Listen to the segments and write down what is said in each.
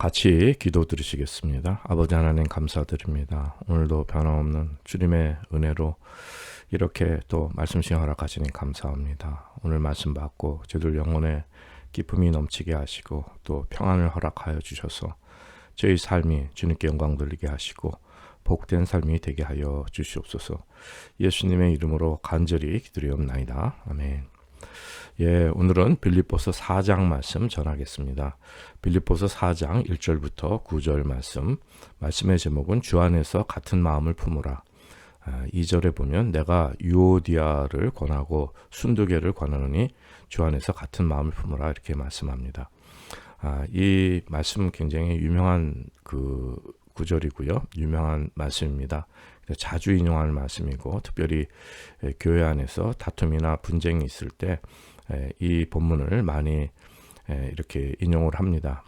같이 기도 드리시겠습니다. 아버지 하나님 감사드립니다. 오늘도 변함없는 주님의 은혜로 이렇게 또 말씀 시간 허락하시니 감사합니다. 오늘 말씀 받고 저들 영혼에 기쁨이 넘치게 하시고 또 평안을 허락하여 주셔서 저희 삶이 주님께 영광 돌리게 하시고 복된 삶이 되게 하여 주시옵소서. 예수님의 이름으로 간절히 기도리옵나이다. 아멘. 오늘은 빌립보서 4장 말씀 전하겠습니다. 빌립보서 4장 1절부터 9절 말씀의 제목은 주 안에서 같은 마음을 품으라. 2절에 보면 내가 유오디아를 권하고 순두개를 권하노니 주 안에서 같은 마음을 품으라 이렇게 말씀합니다. 이 말씀은 굉장히 유명한 그 구절이고요. 유명한 말씀입니다. 자주 인용하는 말씀이고 특별히 교회 안에서 다툼이나 분쟁이 있을 때 이 본문을 많이 이렇게 인용을 합니다.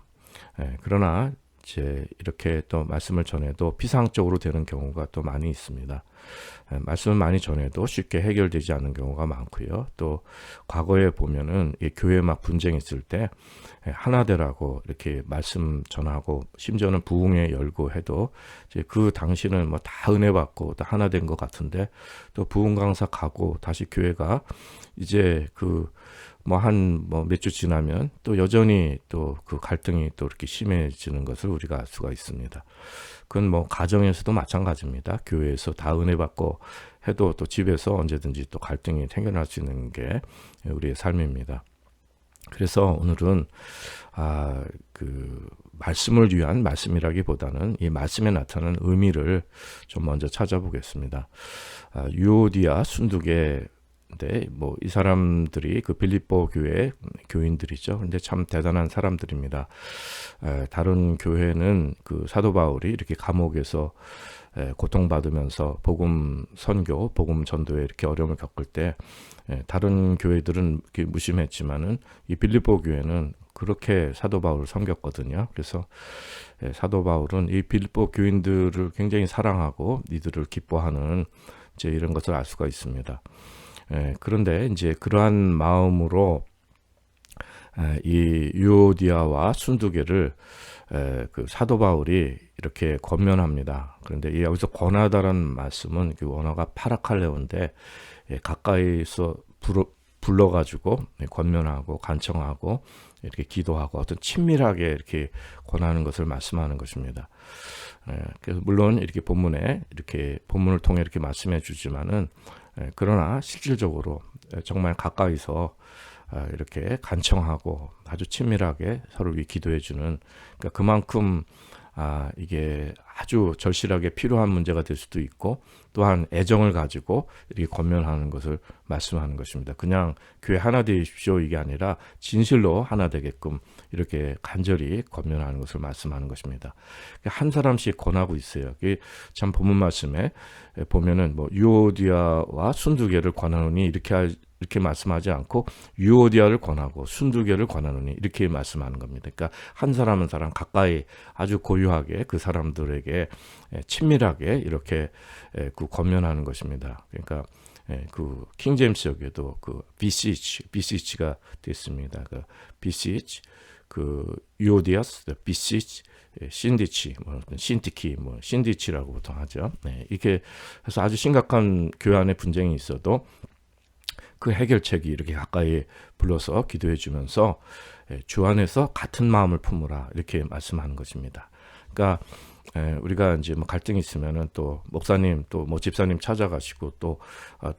그러나 이제 이렇게 또 말씀을 전해도 피상적으로 되는 경우가 또 많이 있습니다. 말씀을 많이 전해도 쉽게 해결되지 않는 경우가 많고요. 또 과거에 보면은 이 교회 막 분쟁이 있을 때 하나되라고 이렇게 말씀 전하고 심지어는 부흥회 열고 해도 이제 그 당시는 뭐 다 은혜 받고 다 하나된 것 같은데 또 부흥 강사 가고 다시 교회가 이제 그 뭐 몇 주 지나면 또 여전히 또 그 갈등이 또 이렇게 심해지는 것을 우리가 알 수가 있습니다. 그건 뭐 가정에서도 마찬가지입니다. 교회에서 다 은혜 받고 해도 또 집에서 언제든지 또 갈등이 생겨날 수 있는 게 우리의 삶입니다. 그래서 오늘은 그 말씀을 위한 말씀이라기보다는 이 말씀에 나타나는 의미를 좀 먼저 찾아보겠습니다. 유오디아 순두개 뭐 이 사람들이 그 빌립보 교회 교인들이죠. 근데 참 대단한 사람들입니다. 다른 교회는 그 사도 바울이 이렇게 감옥에서 고통받으면서 복음 선교, 복음 전도에 이렇게 어려움을 겪을 때 다른 교회들은 이렇게 무심했지만은 이 빌립보 교회는 그렇게 사도 바울을 섬겼거든요. 그래서 사도 바울은 이 빌립보 교인들을 굉장히 사랑하고 이들을 기뻐하는 이제 이런 것을 알 수가 있습니다. 그런데 이제 그러한 마음으로 이 유오디아와 순두개를 그 사도 바울이 이렇게 권면합니다. 그런데 여기서 권하다라는 말씀은 그 원어가 파라칼레오인데 가까이서 불러가지고 권면하고 간청하고 이렇게 기도하고 어떤 친밀하게 이렇게 권하는 것을 말씀하는 것입니다. 그래서 물론 이렇게 본문에 이렇게 본문을 통해 이렇게 말씀해 주지만은 그러나 실질적으로 정말 가까이서 이렇게 간청하고 아주 친밀하게 서로 기도해 주는 그러니까 그만큼 이게 아주 절실하게 필요한 문제가 될 수도 있고 또한 애정을 가지고 이렇게 권면하는 것을 말씀하는 것입니다. 그냥 교회 하나 되십시오 이게 아니라 진실로 하나 되게끔 이렇게 간절히 권면하는 것을 말씀하는 것입니다. 한 사람씩 권하고 있어요. 참 본문 말씀에 보면은 뭐 유오디아와 순두개를 권하노니 이렇게 말씀하지 않고 유오디아를 권하고 순두개를 권하노니 이렇게 말씀하는 겁니다. 그러니까 한 사람 한 사람 가까이 아주 고유하게 그 사람들에게 친밀하게 이렇게 그 권면하는 것입니다. 그러니까 그 킹제임스역에도 그 beseech가 됐습니다. 그 beseech, 그 유오디아스, beseech, 신디치, 신티키, 신디치라고 보통 하죠. 이렇게 해서 아주 심각한 교회 안에 분쟁이 있어도 그 해결책이 이렇게 가까이 불러서 기도해 주면서 주 안에서 같은 마음을 품으라 이렇게 말씀하는 것입니다. 그러니까 우리가 이제 뭐 갈등이 있으면은 또 목사님 또 뭐 집사님 찾아가시고 또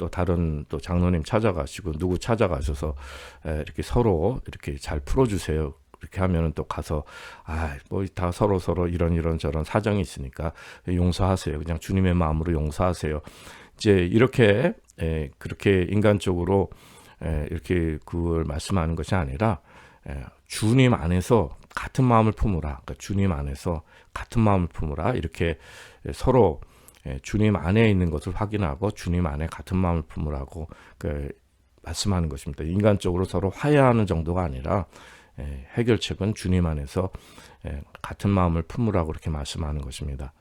다른 또 장로님 찾아가시고 누구 찾아가셔서 이렇게 서로 이렇게 잘 풀어주세요. 이렇게 하면은 또 가서 뭐 다 서로 이런 저런 사정이 있으니까 용서하세요. 그냥 주님의 마음으로 용서하세요. 이제 이렇게 그렇게 인간적으로 이렇게 그걸 말씀하는 것이 아니라 주님 안에서 같은 마음을 품으라. 그러니까 주님 안에서 같은 마음을 품으라. 이렇게 서로 주님 안에 있는 것을 확인하고 주님 안에 같은 마음을 품으라고 말씀하는 것입니다. 인간적으로 서로 화해하는 정도가 아니라 해결책은 주님 안에서 같은 마음을 품으라고 이렇게 말씀하는 것입니다.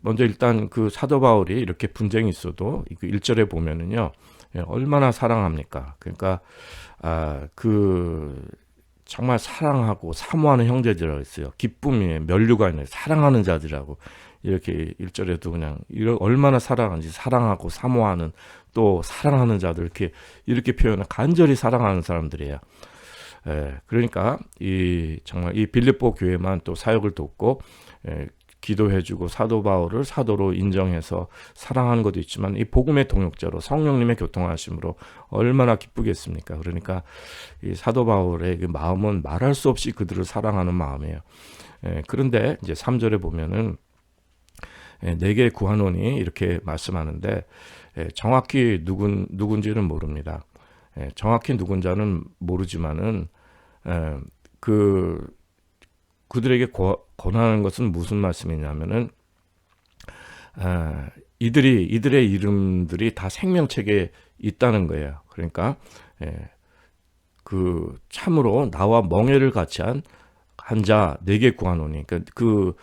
먼저 일단 그 사도 바울이 이렇게 분쟁이 있어도 1절에 보면은요 얼마나 사랑합니까? 그러니까 정말 사랑하고 사모하는 형제들이라고 했어요. 기쁨에 면류가 있는 사랑하는 자들이라고 이렇게 1절에도 그냥 얼마나 사랑하는지 사랑하고 사모하는 또 사랑하는 자들 이렇게 표현을 간절히 사랑하는 사람들이에요. 그러니까 정말 이 빌립보 교회만 또 사역을 돕고 기도해주고 사도 바울을 사도로 인정해서 사랑하는 것도 있지만 이 복음의 동역자로 성령님의 교통하심으로 얼마나 기쁘겠습니까? 그러니까 이 사도 바울의 그 마음은 말할 수 없이 그들을 사랑하는 마음이에요. 그런데 이제 3절에 보면은 내게 구하노니 이렇게 말씀하는데 정확히 누군지는 모릅니다. 정확히 누군지는 모르지만은 그들에게 권하는 것은 무슨 말씀이냐면은 이들의 이름들이 다 생명책에 있다는 거예요. 그러니까 그 참으로 나와 멍에를 같이 한 자 내게 구하노니 그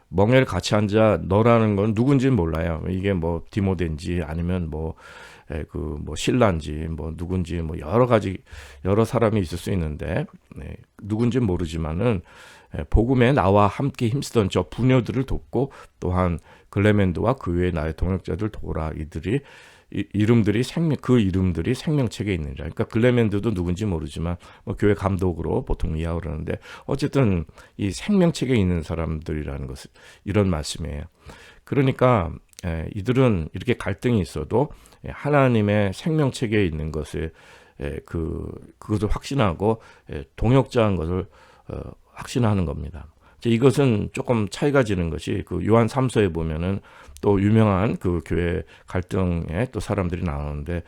멍에를 같이 한 자 너라는 건 누군지는 몰라요. 이게 뭐 디모데인지 아니면 뭐 신라인지 뭐 누군지 뭐 여러 사람이 있을 수 있는데 누군지 모르지만은 복음에 나와 함께 힘쓰던 저 부녀들을 돕고 또한 글레멘드와 그 외의 나의 동역자들 도라. 이름들이 생명책에 있느니라. 그러니까 글레멘드도 누군지 모르지만 뭐 교회 감독으로 보통 이해하고 그러는데 어쨌든 이 생명책에 있는 사람들이라는 것은 이런 말씀이에요. 그러니까 이들은 이렇게 갈등이 있어도 하나님의 생명책에 있는 것을 그것을 확신하고 동역자한 것을 확신하는 겁니다. 이것은 조금 차이가 지는 것이 그 요한 3서에 보면은 또 유명한 그 교회 갈등에 또 사람들이 나오는데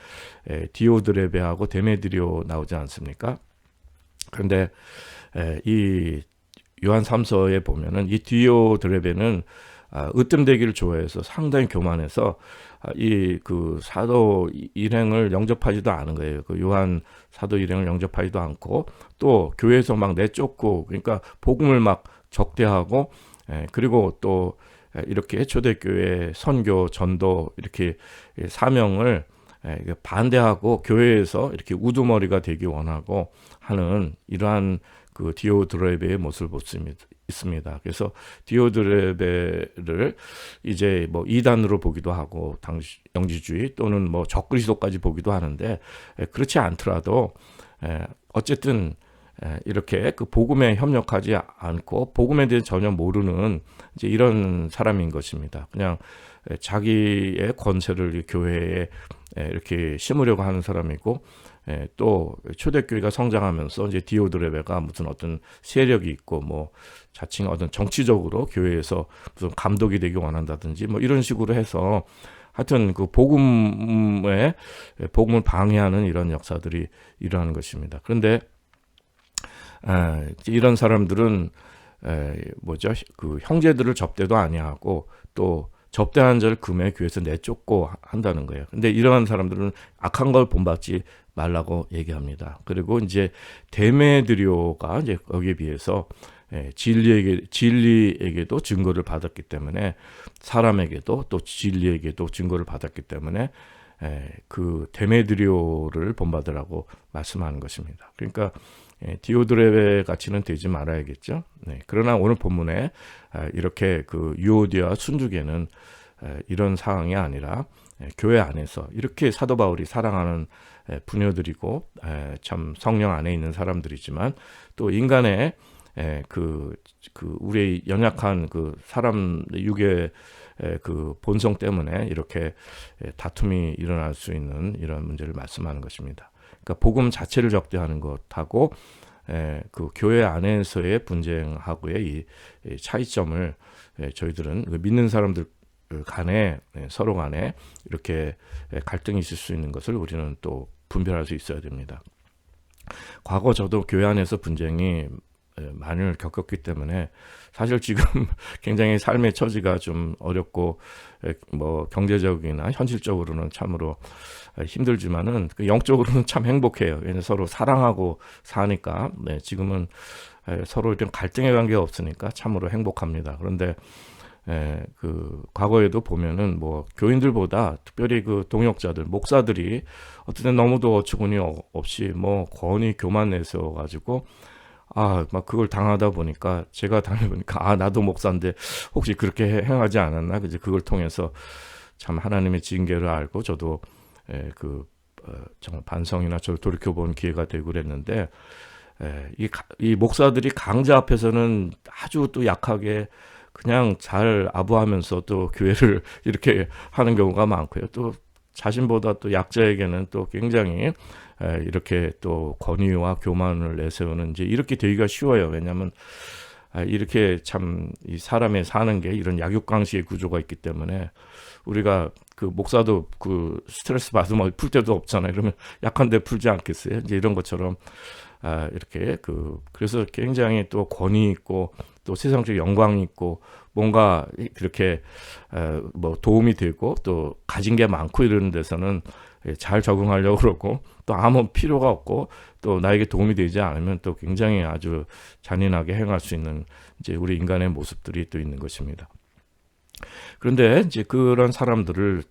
디오드레베하고 데메드리오 나오지 않습니까? 그런데 이 요한 3서에 보면은 이 디오드레베는 으뜸되기를 좋아해서 상당히 교만해서 이 그 사도 일행을 영접하지도 않은 거예요. 그 요한 사도 일행을 영접하지도 않고 또 교회에서 막 내쫓고 그러니까 복음을 막 적대하고 그리고 또 이렇게 초대교회 선교 전도 이렇게 사명을 반대하고 교회에서 이렇게 우두머리가 되기 원하고 하는 이러한 그 디오드레베의 모습을 볼 수 있습니다. 그래서 디오드레베를 이제 뭐 이단으로 보기도 하고 당시 영지주의 또는 뭐 적그리스도까지 보기도 하는데 그렇지 않더라도 어쨌든 이렇게 그 복음에 협력하지 않고 복음에 대해 전혀 모르는 이제 이런 사람인 것입니다. 그냥 자기의 권세를 교회에 이렇게 심으려고 하는 사람이고 또 초대교회가 성장하면서 이제 디오드레베가 무슨 어떤 세력이 있고 뭐 자칭 어떤 정치적으로 교회에서 무슨 감독이 되기 원한다든지 뭐 이런 식으로 해서 하여튼 그 복음을 방해하는 이런 역사들이 일어나는 것입니다. 그런데 이런 사람들은 그 형제들을 접대도 아니하고 또 접대한 자를 금해 교회에서 내쫓고 한다는 거예요. 근데 이러한 사람들은 악한 걸 본받지 말라고 얘기합니다. 그리고 이제 데메드리오가 이제 거기에 비해서 진리에게도 증거를 받았기 때문에 사람에게도 또 진리에게도 증거를 받았기 때문에 그 데메드리오를 본받으라고 말씀하는 것입니다. 그러니까 디오드레베 같이는 되지 말아야겠죠. 그러나 오늘 본문에 이렇게 그 유오디아 순두계는 이런 상황이 아니라 교회 안에서 이렇게 사도 바울이 사랑하는 부녀들이고 참 성령 안에 있는 사람들이지만 또 인간의 우리의 연약한 그 사람 육의 그 본성 때문에 이렇게 다툼이 일어날 수 있는 이런 문제를 말씀하는 것입니다. 그러니까 복음 자체를 적대하는 것하고 그 교회 안에서의 분쟁하고의 이 차이점을 저희들은 믿는 사람들 간에 서로 간에 이렇게 갈등이 있을 수 있는 것을 우리는 또 분별할 수 있어야 됩니다. 과거 저도 교회 안에서 분쟁이 많이 겪었기 때문에 사실 지금 굉장히 삶의 처지가 좀 어렵고 뭐 경제적이나 현실적으로는 참으로 힘들지만은 영적으로는 참 행복해요. 왜냐하면 서로 사랑하고 사니까 지금은 서로 이런 갈등의 관계가 없으니까 참으로 행복합니다. 그런데 그 과거에도 보면은 뭐 교인들보다 특별히 그 동역자들 목사들이 어떤 때 너무도 어처구니 없이 뭐 권위 교만해서 가지고 막 그걸 당하다 보니까 제가 당해보니까 나도 목사인데 혹시 그렇게 행하지 않았나? 이제 그걸 통해서 참 하나님의 징계를 알고 저도 정말 반성이나 저를 돌이켜본 기회가 되고 그랬는데 이 목사들이 강자 앞에서는 아주 또 약하게 그냥 잘 아부하면서 또 교회를 이렇게 하는 경우가 많고요. 또 자신보다 또 약자에게는 또 굉장히 이렇게 또 권위와 교만을 내세우는 이제 이렇게 되기가 쉬워요. 왜냐하면 이렇게 참 이 사람의 사는 게 이런 약육강식의 구조가 있기 때문에 우리가 그 목사도 그 스트레스 받으면 풀 데도 없잖아요. 그러면 약한데 풀지 않겠어요? 이제 이런 것처럼 이렇게 그래서 굉장히 또 권위 있고 또 세상적 영광이 있고 뭔가 그렇게 뭐 도움이 되고 또 가진 게 많고 이러는 데서는 잘 적응하려고 그러고 또 아무 필요가 없고 또 나에게 도움이 되지 않으면 또 굉장히 아주 잔인하게 행할 수 있는 이제 우리 인간의 모습들이 또 있는 것입니다. 그런데 이제 그런 사람들을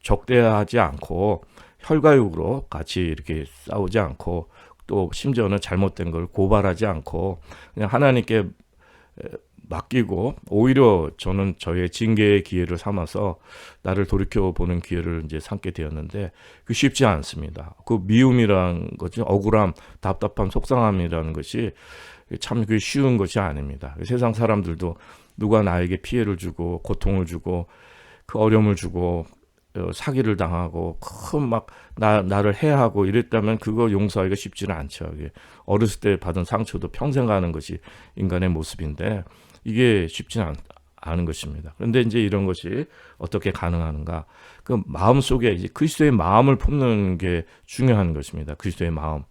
적대하지 않고 혈과육으로 같이 이렇게 싸우지 않고 또 심지어는 잘못된 걸 고발하지 않고 그냥 하나님께 맡기고 오히려 저는 저의 징계의 기회를 삼아서 나를 돌이켜보는 기회를 이제 삼게 되었는데 그 쉽지 않습니다. 그 미움이라는 거죠. 억울함, 답답함, 속상함이라는 것이 참 그게 쉬운 것이 아닙니다. 세상 사람들도 누가 나에게 피해를 주고 고통을 주고 그 어려움을 주고 사기를 당하고 큰 막 나를 해하고 이랬다면 그거 용서하기가 쉽지는 않죠. 어렸을 때 받은 상처도 평생 가는 것이 인간의 모습인데 이게 쉽지는 않은 것입니다. 그런데 이제 이런 것이 어떻게 가능한가? 그 마음 속에 이제 그리스도의 마음을 품는 게 중요한 것입니다. 그리스도의 마음.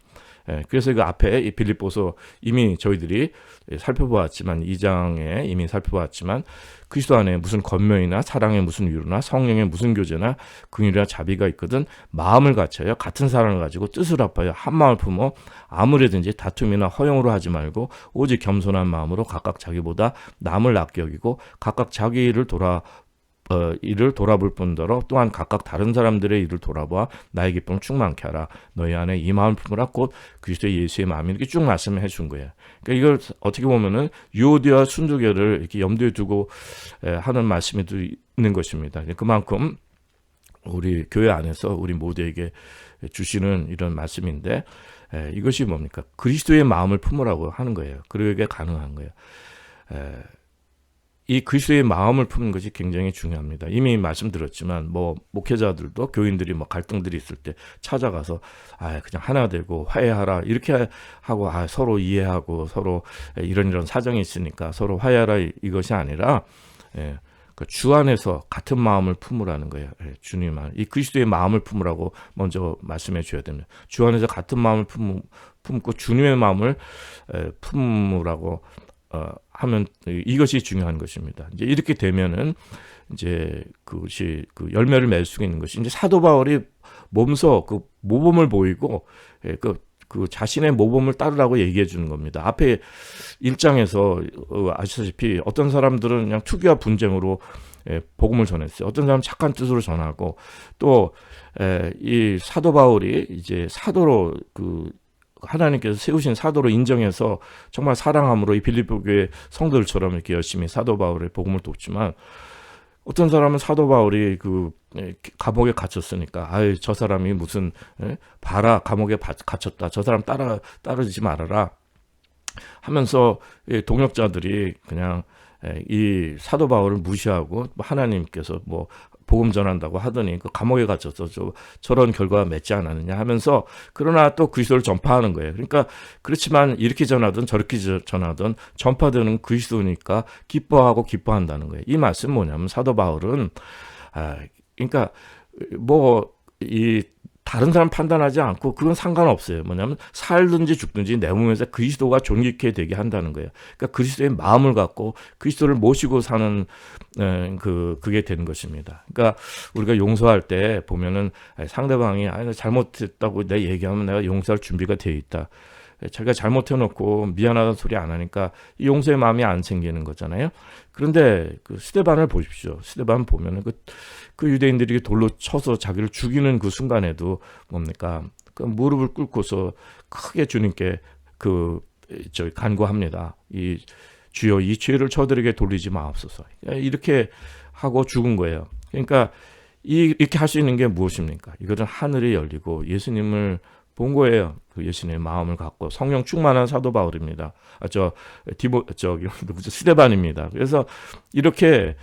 그래서 그 앞에 이 빌립보서 이미 저희들이 살펴보았지만 2장에 이미 살펴보았지만 그리스도 안에 무슨 권면이나 사랑의 무슨 위로나 성령의 무슨 교제나 긍휼이나 자비가 있거든 마음을 갖춰요. 같은 사랑을 가지고 뜻을 합하여 한 마음을 품어 아무래든지 다툼이나 허용으로 하지 말고 오직 겸손한 마음으로 각각 자기보다 남을 낫게 여기고 각각 자기 일을 돌아볼 뿐더러 또한 각각 다른 사람들의 일을 돌아보아 나의 기쁨을 충만케 하라. 너희 안에 이 마음을 품으라. 곧 그리스도 예수의 마음이 이렇게 쭉 말씀해 준 거예요. 그러니까 이걸 어떻게 보면은 유오디아 순두교를 이렇게 염두에 두고 하는 말씀이 있는 것입니다. 그만큼 우리 교회 안에서 우리 모두에게 주시는 이런 말씀인데 이것이 뭡니까? 그리스도의 마음을 품으라고 하는 거예요. 그러게 가능한 거예요. 이 그리스도의 마음을 품는 것이 굉장히 중요합니다. 이미 말씀드렸지만 뭐 목회자들도 교인들이 뭐 갈등들이 있을 때 찾아가서 그냥 하나 되고 화해하라 이렇게 하고 서로 이해하고 서로 이런 사정이 있으니까 서로 화해하라 이것이 아니라 주 안에서 같은 마음을 품으라는 거예요. 주님 말. 이 그리스도의 마음을 품으라고 먼저 말씀해 줘야 됩니다. 주 안에서 같은 마음을 품고 주님의 마음을 품으라고 하면 이것이 중요한 것입니다. 이제 이렇게 되면은 이제 그것이 그 열매를 맺을 수 있는 것이 이제 사도 바울이 몸소 그 모범을 보이고 그 자신의 모범을 따르라고 얘기해 주는 겁니다. 앞에 1장에서 아시다시피 어떤 사람들은 그냥 투기와 분쟁으로 복음을 전했어요. 어떤 사람은 착한 뜻으로 전하고 또 이 사도 바울이 이제 사도로 하나님께서 세우신 사도로 인정해서 정말 사랑함으로 이 빌립보 교회 성도들처럼 이렇게 열심히 사도 바울의 복음을 돕지만 어떤 사람은 사도 바울이 감옥에 갇혔으니까 저 사람이 무슨 봐라 감옥에 갇혔다 저 사람 따르지 말아라 하면서 동역자들이 그냥 이 사도 바울을 무시하고 하나님께서 뭐 복음 전한다고 하더니 그 감옥에 갇혀서 저런 결과가 맺지 않았느냐 하면서 그러나 또 그리스도를 전파하는 거예요. 그러니까 그렇지만 이렇게 전하든 저렇게 전하든 전파되는 그리스도니까 기뻐하고 기뻐한다는 거예요. 이 말씀 뭐냐면 사도 바울은 그러니까 다른 사람 판단하지 않고 그건 상관없어요. 뭐냐면 살든지 죽든지 내 몸에서 그리스도가 존귀케 되게 한다는 거예요. 그러니까 그리스도의 마음을 갖고 그리스도를 모시고 사는 그게 되는 것입니다. 그러니까 우리가 용서할 때 보면은 상대방이 잘못했다고 내 얘기하면 내가 용서할 준비가 되어 있다. 자기가 잘못해놓고 미안하다는 소리 안 하니까 용서의 마음이 안 생기는 거잖아요. 그런데 그 스데반을 보십시오. 스데반 보면은 그 유대인들이 돌로 쳐서 자기를 죽이는 그 순간에도 뭡니까? 그 무릎을 꿇고서 크게 주님께 간구합니다. 이 주여 이 죄를 저들에게 돌리지 마옵소서. 이렇게 하고 죽은 거예요. 그러니까 이렇게 할 수 있는 게 무엇입니까? 이것은 하늘이 열리고 예수님을 본 거예요. 그 예수님의 마음을 갖고 성령 충만한 사도 바울입니다. 스데반입니다. 그래서 이렇게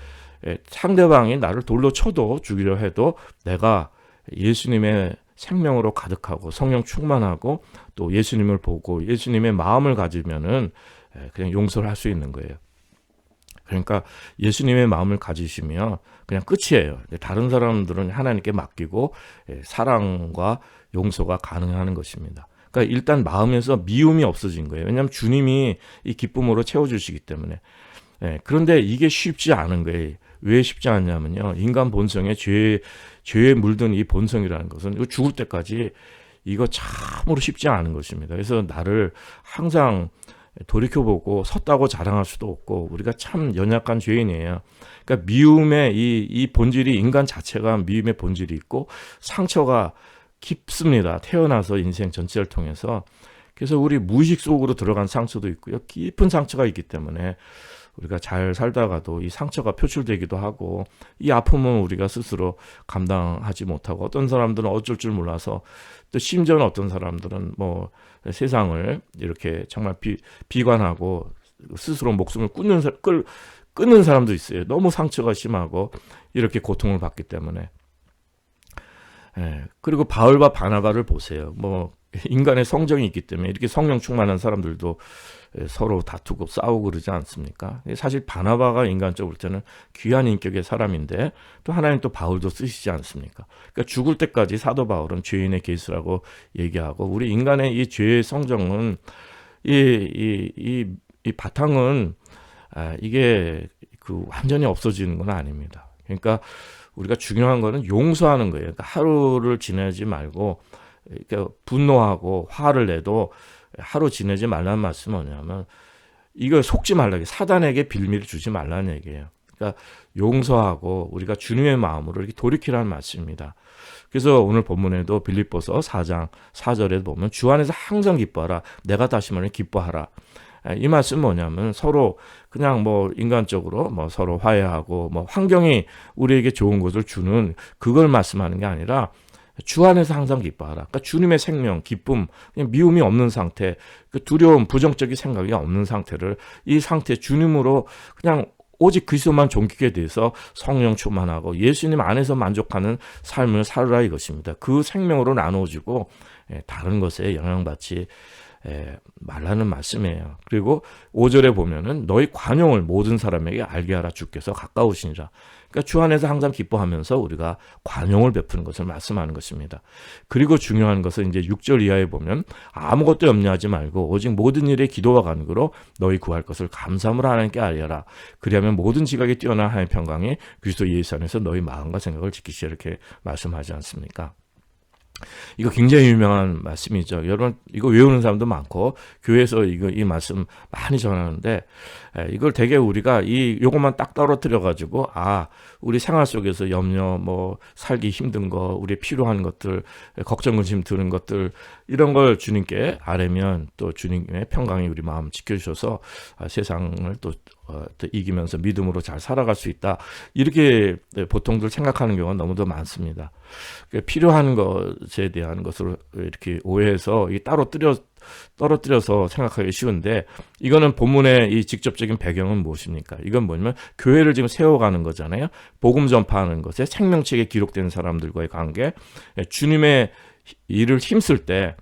상대방이 나를 돌로 쳐도 죽이려 해도 내가 예수님의 생명으로 가득하고 성령 충만하고 또 예수님을 보고 예수님의 마음을 가지면은 그냥 용서를 할 수 있는 거예요. 그러니까 예수님의 마음을 가지시면 그냥 끝이에요. 다른 사람들은 하나님께 맡기고 사랑과 용서가 가능한 것입니다. 그러니까 일단 마음에서 미움이 없어진 거예요. 왜냐하면 주님이 이 기쁨으로 채워주시기 때문에. 그런데 이게 쉽지 않은 거예요. 왜 쉽지 않냐면요. 인간 본성에 죄에 물든 이 본성이라는 것은 죽을 때까지 이거 참으로 쉽지 않은 것입니다. 그래서 나를 항상 돌이켜보고 섰다고 자랑할 수도 없고 우리가 참 연약한 죄인이에요. 그러니까 미움의 이 본질이 인간 자체가 미움의 본질이 있고 상처가 깊습니다. 태어나서 인생 전체를 통해서. 그래서 우리 무의식 속으로 들어간 상처도 있고요. 깊은 상처가 있기 때문에 우리가 잘 살다가도 이 상처가 표출되기도 하고 이 아픔은 우리가 스스로 감당하지 못하고 어떤 사람들은 어쩔 줄 몰라서 또 심지어는 어떤 사람들은 뭐 세상을 이렇게 정말 비관하고 스스로 목숨을 끊는 사람도 있어요. 너무 상처가 심하고 이렇게 고통을 받기 때문에. 그리고 바울과 바나바를 보세요. 뭐 인간의 성정이 있기 때문에 이렇게 성령 충만한 사람들도 서로 다투고 싸우고 그러지 않습니까? 사실 바나바가 인간적으로 때는 귀한 인격의 사람인데 또 하나님 또 바울도 쓰시지 않습니까? 그러니까 죽을 때까지 사도 바울은 죄인의 계수라고 얘기하고 우리 인간의 이 죄의 성정은 이 바탕은 이게 그 완전히 없어지는 건 아닙니다. 그러니까 우리가 중요한 거는 용서하는 거예요. 그러니까 하루를 지내지 말고 그러니까 분노하고 화를 내도 하루 지내지 말라는 말씀은 뭐냐면 이걸 속지 말라는 사단에게 빌미를 주지 말라는 얘기예요. 그러니까 용서하고 우리가 주님의 마음으로 이렇게 돌이키라는 말씀입니다. 그래서 오늘 본문에도 빌립보서 4장 4절에 보면 주 안에서 항상 기뻐하라. 내가 다시 말해 기뻐하라. 이 말씀은 뭐냐면 서로 그냥 뭐 인간적으로 뭐 서로 화해하고 뭐 환경이 우리에게 좋은 것을 주는 그걸 말씀하는 게 아니라 주 안에서 항상 기뻐하라. 그러니까 주님의 생명, 기쁨, 그냥 미움이 없는 상태, 그 두려움, 부정적인 생각이 없는 상태를 이 상태 주님으로 그냥 오직 그리스도만 존귀게 돼서 성령 충만하고 예수님 안에서 만족하는 삶을 살으라 이것입니다. 그 생명으로 나누어지고 다른 것에 영향받지 말라는 말씀이에요. 그리고 5절에 보면은 너희 관용을 모든 사람에게 알게 하라 주께서 가까우시니라. 그러니까 주 안에서 항상 기뻐하면서 우리가 관용을 베푸는 것을 말씀하는 것입니다. 그리고 중요한 것은 이제 6절 이하에 보면 아무것도 염려하지 말고 오직 모든 일에 기도와 간구로 너희 구할 것을 감사함으로 하나님께 알려라. 그리하면 모든 지각에 뛰어난 하나님의 평강이 그리스도 예수 안에서 너희 마음과 생각을 지키시라 이렇게 말씀하지 않습니까? 이거 굉장히 유명한 말씀이죠. 여러분 이거 외우는 사람도 많고 교회에서 이 말씀 많이 전하는데 이걸 되게 우리가 요것만 딱 떨어뜨려 가지고 우리 생활 속에서 염려 뭐 살기 힘든 거 우리 필요한 것들 걱정 근심 드는 것들 이런 걸 주님께 아뢰면 또 주님의 평강이 우리 마음 지켜주셔서 세상을 또 이기면서 믿음으로 잘 살아갈 수 있다. 이렇게 보통들 생각하는 경우가 너무도 많습니다. 필요한 것에 대한 것을 이렇게 오해해서 따로 떨어뜨려서 생각하기 쉬운데 이거는 본문의 이 직접적인 배경은 무엇입니까? 이건 뭐냐면 교회를 지금 세워가는 거잖아요. 복음 전파하는 것에 생명책에 기록된 사람들과의 관계, 주님의 일을 힘쓸 때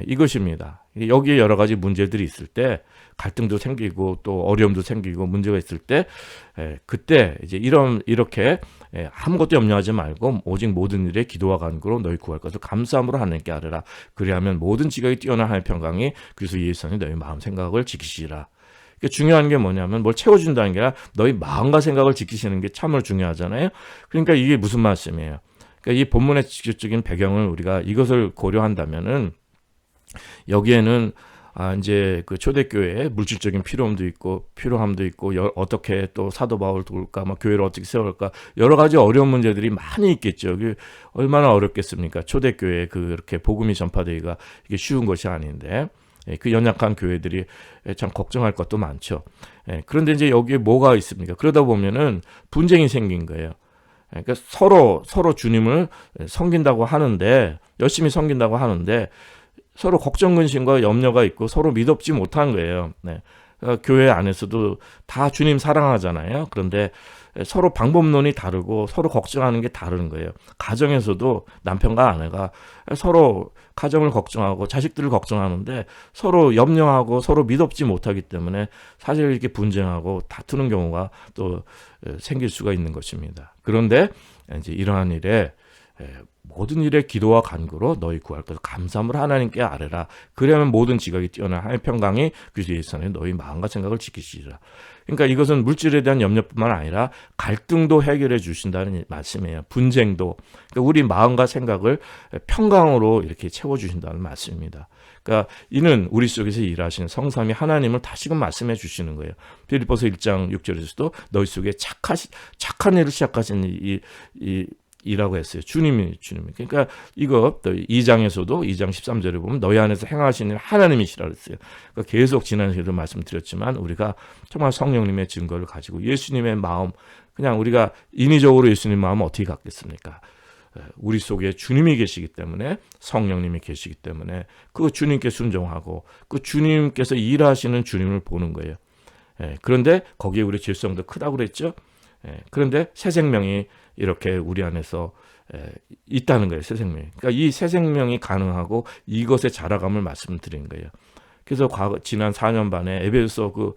이것입니다. 여기에 여러 가지 문제들이 있을 때 갈등도 생기고 또 어려움도 생기고 문제가 있을 때 그때 이제 이렇게 아무것도 염려하지 말고 오직 모든 일에 기도와 간구로 너희 구할 것을 감사함으로 하나님께 아뢰라. 그리하면 모든 지각이 뛰어난 하나님의 평강이 그리스도 예수 안에 너희 마음 생각을 지키시라. 그러니까 중요한 게 뭐냐면 뭘 채워준다는 게 아니라 너희 마음과 생각을 지키시는 게 참으로 중요하잖아요. 그러니까 이게 무슨 말씀이에요? 그러니까 이 본문의 직접적인 배경을 우리가 이것을 고려한다면은 여기에는 이제 그 초대교회에 물질적인 필요함도 있고 어떻게 또 사도 바울 도울까, 교회를 어떻게 세울까 여러 가지 어려운 문제들이 많이 있겠죠. 얼마나 어렵겠습니까? 초대교회에 그렇게 복음이 전파되기가 이게 쉬운 것이 아닌데 그 연약한 교회들이 참 걱정할 것도 많죠. 그런데 이제 여기에 뭐가 있습니까? 그러다 보면은 분쟁이 생긴 거예요. 그러니까 서로 주님을 섬긴다고 하는데, 열심히 섬긴다고 하는데 서로 걱정 근심과 염려가 있고 서로 믿op지 못한 거예요. 교회 안에서도 다 주님 사랑하잖아요. 그런데 서로 방법론이 다르고 서로 걱정하는 게 다른 거예요. 가정에서도 남편과 아내가 서로 가정을 걱정하고 자식들을 걱정하는데 서로 염려하고 서로 믿op지 못하기 때문에 사실 이렇게 분쟁하고 다투는 경우가 또 생길 수가 있는 것입니다. 그런데 이제 이러한 일에 모든 일에 기도와 간구로 너희 구할 것을 감사함으로 하나님께 아뢰라. 그러면 모든 지각이 뛰어난 하나님의 평강이 그리스도 예수 안에 너희 마음과 생각을 지키시리라. 그러니까 이것은 물질에 대한 염려뿐만 아니라 갈등도 해결해 주신다는 말씀이에요. 분쟁도. 그러니까 우리 마음과 생각을 평강으로 이렇게 채워주신다는 말씀입니다. 그러니까 이는 우리 속에서 일하시는 성삼위 하나님을 다시금 말씀해 주시는 거예요. 빌립보서 1장 6절에서도 너희 속에 착한 일을 시작하신 이라고 했어요. 주님이. 그러니까 이거 또 2장에서도 2장 13절에 보면 너희 안에서 행하시는 하나님이시라 그랬어요. 그러니까 계속 지난 시간에도 말씀드렸지만 우리가 정말 성령님의 증거를 가지고 예수님의 마음, 그냥 우리가 인위적으로 예수님 마음을 어떻게 갖겠습니까? 우리 속에 주님이 계시기 때문에, 성령님이 계시기 때문에 그 주님께 순종하고 그 주님께서 일하시는 주님을 보는 거예요. 그런데 거기에 우리 죄성도 크다고 그랬죠. 그런데 새 생명이 이렇게 우리 안에서 있다는 거예요. 새 생명이. 그러니까 이 새 생명이 가능하고 이것의 자라감을 말씀드린 거예요. 그래서 지난 4년 반에 에베소서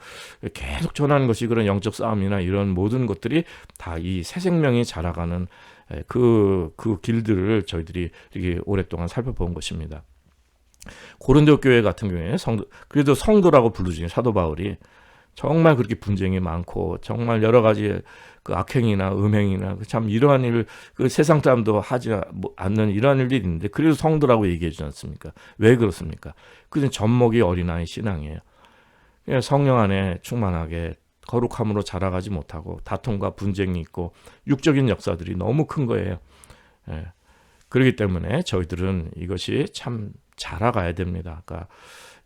계속 전하는 것이 그런 영적 싸움이나 이런 모든 것들이 다 이 새 생명이 자라가는 그 길들을 저희들이 이렇게 오랫동안 살펴본 것입니다. 고린도 교회 같은 경우에 그래도 성도라고 부르지 사도 바울이 정말 그렇게 분쟁이 많고 정말 여러 가지 그 악행이나 음행이나 참 이러한 일, 그 세상 사람도 하지 않는 이러한 일들이 있는데 그래도 성도라고 얘기해 주지 않습니까? 왜 그렇습니까? 그것은 젖먹이 어린아이 신앙이에요. 그냥 성령 안에 충만하게 거룩함으로 자라가지 못하고 다툼과 분쟁이 있고 육적인 역사들이 너무 큰 거예요. 그렇기 때문에 저희들은 이것이 참 자라가야 됩니다. 그러니까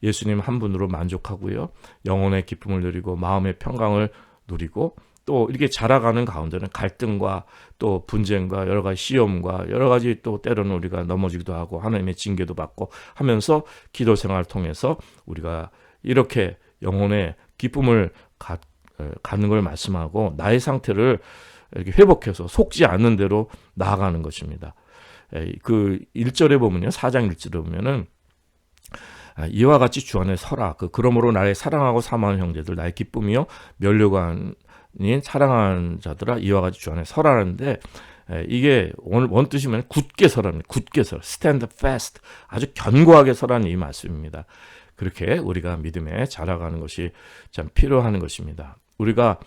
예수님 한 분으로 만족하고요. 영혼의 기쁨을 누리고 마음의 평강을 누리고 또 이렇게 자라가는 가운데는 갈등과 또 분쟁과 여러 가지 시험과 여러 가지 또 때로는 우리가 넘어지기도 하고 하나님의 징계도 받고 하면서 기도 생활을 통해서 우리가 이렇게 영혼의 기쁨을 갖는 걸 말씀하고 나의 상태를 이렇게 회복해서 속지 않는 대로 나아가는 것입니다. 그 1절에 보면요. 4장 1절에 보면은 이와 같이 주 안에 서라. 그러므로 나의 사랑하고 사모하는 형제들 나의 기쁨이요 면류관인 사랑하는 자들아 이와 같이 주 안에 서라는데 이게 오늘 원뜻이 뭐냐면 굳게 서라는 굳게 서라. stand fast. 아주 견고하게 서라는 이 말씀입니다. 그렇게 우리가 믿음에 자라가는 것이 참 필요한 것입니다. 우리가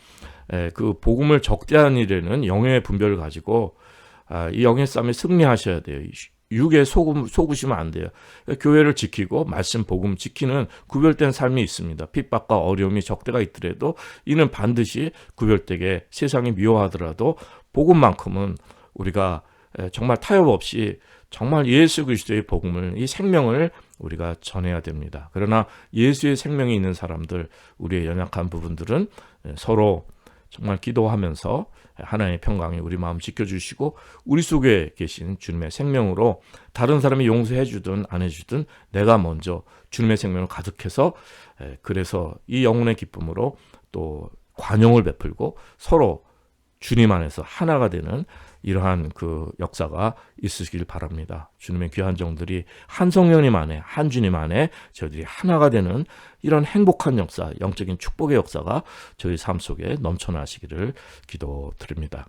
그 복음을 적대한 일에는 영의 분별을 가지고 이 영의 싸움에 승리하셔야 돼요. 육에 속으시면 안 돼요. 교회를 지키고 말씀 복음 지키는 구별된 삶이 있습니다. 핍박과 어려움이 적대가 있더라도 이는 반드시 구별되게 세상이 미워하더라도 복음만큼은 우리가 정말 타협 없이 정말 예수 그리스도의 복음을 이 생명을 우리가 전해야 됩니다. 그러나 예수의 생명이 있는 사람들, 우리의 연약한 부분들은 서로 정말 기도하면서 하나님의 평강이 우리 마음 지켜주시고 우리 속에 계신 주님의 생명으로 다른 사람이 용서해 주든 안 해주든 내가 먼저 주님의 생명을 가득해서 그래서 이 영혼의 기쁨으로 또 관용을 베풀고 서로 주님 안에서 하나가 되는 이러한 그 역사가 있으시길 바랍니다. 주님의 귀한 종들이 한 성령님 안에 한 주님 안에 저희들이 하나가 되는 이런 행복한 역사, 영적인 축복의 역사가 저희 삶 속에 넘쳐나시기를 기도드립니다.